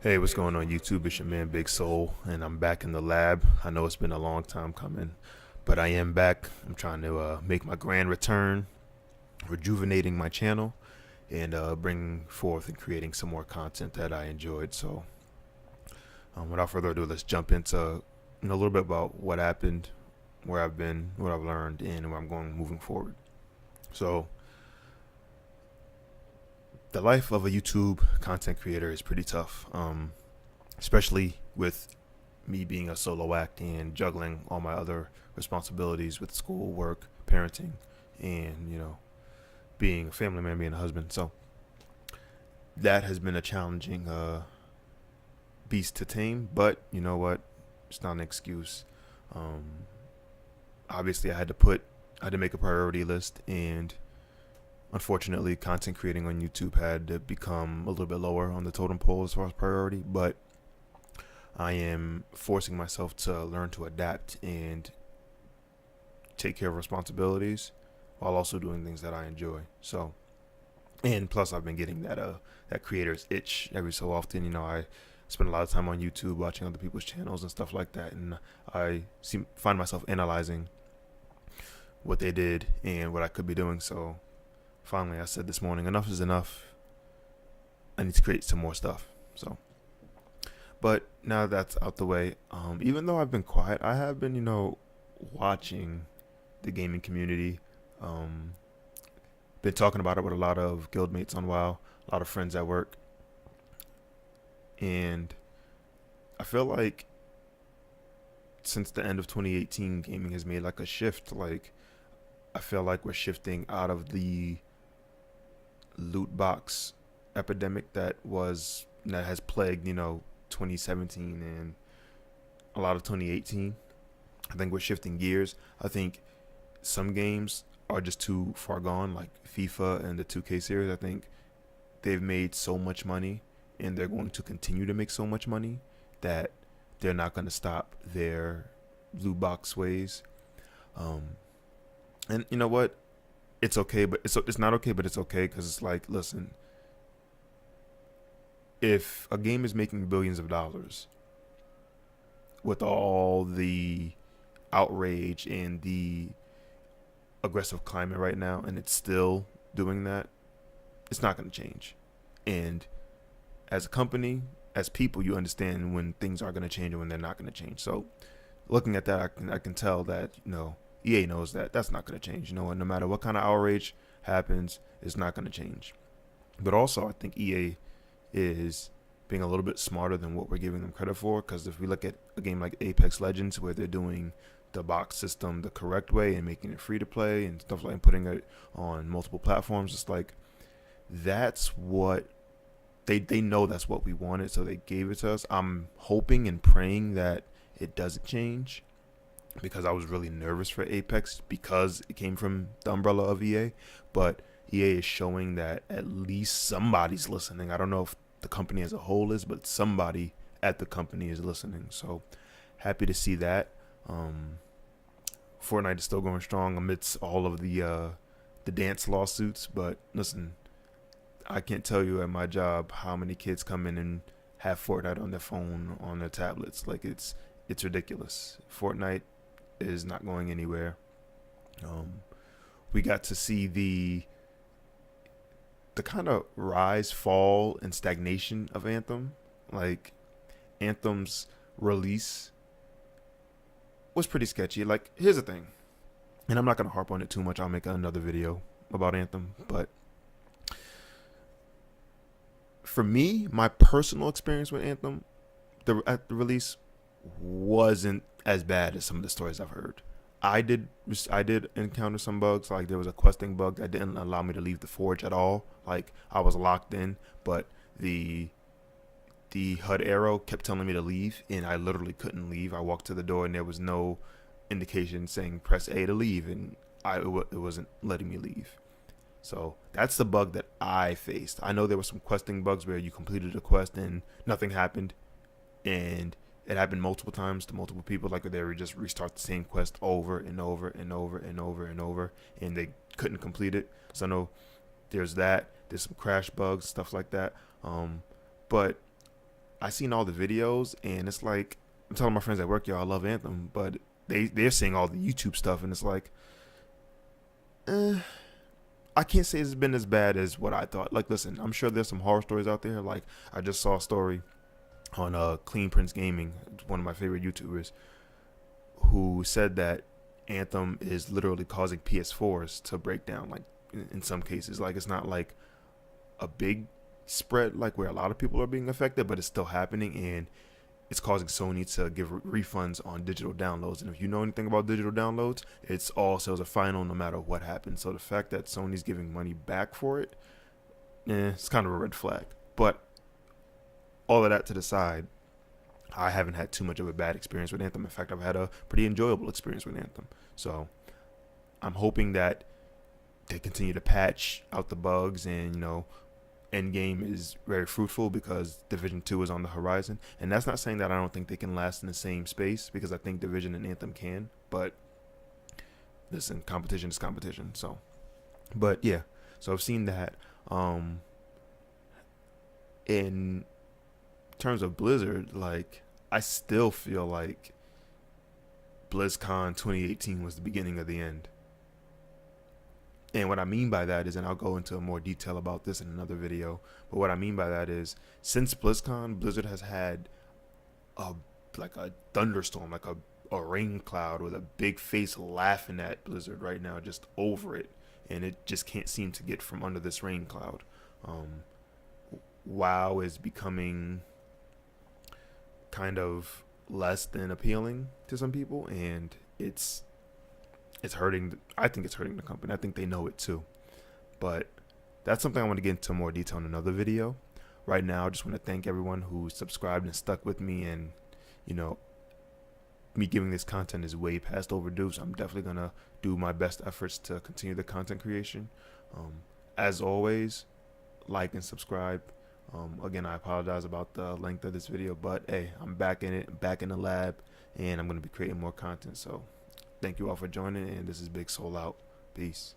Hey, what's going on YouTube? It's your man Big Soul, and I'm back in the lab. I know it's been a long time coming, but I am back. I'm trying to make my grand return, rejuvenating my channel, and bring forth and creating some more content that I enjoyed. So, without further ado, let's jump into a little bit about what happened, where I've been, what I've learned, and where I'm going moving forward. So, the life of a YouTube content creator is pretty tough, especially with me being a solo act and juggling all my other responsibilities with school, work, parenting, and being a family man, being a husband. So that has been a challenging beast to tame. But you know what? It's not an excuse. Um, Obviously, I had to make a priority list, and unfortunately, content creating on YouTube had to become a little bit lower on the totem pole as far as priority. But I am forcing myself to learn to adapt and take care of responsibilities while also doing things that I enjoy. So, and plus I've been getting that creator's itch every so often. I spend a lot of time on YouTube watching other people's channels and stuff like that, and find myself analyzing what they did and what I could be doing. So finally I said this morning, enough is enough. I need to create some more stuff. So, but now that's out the way, even though I've been quiet, I have been watching the gaming community. Um, been talking about it with a lot of guildmates on WoW, a lot of friends at work, and I feel like since the end of 2018, gaming has made like a shift. Like I feel like we're shifting out of the loot box epidemic that has plagued 2017 and a lot of 2018. I think we're shifting gears. I think some games are just too far gone, like FIFA and the 2K series. I think they've made so much money and they're going to continue to make so much money that they're not going to stop their loot box ways. Um, and you know what? It's okay, but it's not okay, but it's okay because it's like, listen, if a game is making billions of dollars with all the outrage and the aggressive climate right now, and it's still doing that, it's not going to change. And as a company, as people, you understand when things are going to change and when they're not going to change. So looking at that, I can tell that EA knows that that's not going to change. And no matter what kind of outrage happens, it's not going to change. But also, I think EA is being a little bit smarter than what we're giving them credit for. Because if we look at a game like Apex Legends, where they're doing the box system the correct way and making it free to play and stuff like, and putting it on multiple platforms, it's like that's what they know, that's what we wanted, so they gave it to us. I'm hoping and praying that it doesn't change, because I was really nervous for Apex because it came from the umbrella of EA. But EA is showing that at least somebody's listening. I don't know if the company as a whole is, but somebody at the company is listening. So happy to see that. Um, Fortnite is still going strong amidst all of the dance lawsuits. But listen, I can't tell you at my job how many kids come in and have Fortnite on their phone, on their tablets. Like it's ridiculous. Fortnite is not going anywhere. Um, we got to see the kind of rise, fall, and stagnation of Anthem. Like Anthem's release was pretty sketchy. Like here's the thing, and I'm not gonna harp on it too much. I'll make another video about Anthem. But for me, my personal experience with Anthem, at the release, wasn't as bad as some of the stories I've heard. I did I did encounter some bugs. Like there was a questing bug that didn't allow me to leave the forge at all. Like I was locked in, but the the HUD arrow kept telling me to leave, and I literally couldn't leave. I walked to the door, and there was no indication saying press A to leave, and it wasn't letting me leave. So that's the bug that I faced. I know there were some questing bugs where you completed a quest and nothing happened, and it happened multiple times to multiple people. Like they would just restart the same quest over and over and over and over and over, and they couldn't complete it. So I know there's that. There's some crash bugs, stuff like that. But I seen all the videos, and it's like I'm telling my friends at work, yo, I love Anthem, but they're seeing all the YouTube stuff, and it's like, I can't say it's been as bad as what I thought. Like, listen, I'm sure there's some horror stories out there. Like, I just saw a story on Clean Prince Gaming, one of my favorite YouTubers, who said that Anthem is literally causing PS4s to break down. Like, in some cases, like it's not like a big spread, like where a lot of people are being affected, but it's still happening, and it's causing Sony to give refunds on digital downloads. And if you know anything about digital downloads, it's all sales are final no matter what happens. So the fact that Sony's giving money back for it, it's kind of a red flag. But all of that to the side, I haven't had too much of a bad experience with Anthem. In fact, I've had a pretty enjoyable experience with Anthem. So I'm hoping that they continue to patch out the bugs, and Endgame is very fruitful, because Division 2 is on the horizon. And that's not saying that I don't think they can last in the same space, because I think Division and Anthem can. But listen, competition is competition. So, but yeah, so I've seen that. In terms of Blizzard, like, I still feel like BlizzCon 2018 was the beginning of the end. And what I mean by that is, and I'll go into more detail about this in another video, but what I mean by that is, since BlizzCon, Blizzard has had a thunderstorm, like a rain cloud with a big face laughing at Blizzard right now, just over it, and it just can't seem to get from under this rain cloud. WoW is becoming kind of less than appealing to some people, and it's hurting. I think it's hurting the company. I think they know it too. But that's something I want to get into more detail in another video. Right now, I just want to thank everyone who subscribed and stuck with me, and me giving this content is way past overdue, so I'm definitely gonna do my best efforts to continue the content creation. As always, like and subscribe. Again, I apologize about the length of this video, but hey, I'm back in it, back in the lab, and I'm going to be creating more content. So thank you all for joining, and this is Big Soul out. Peace.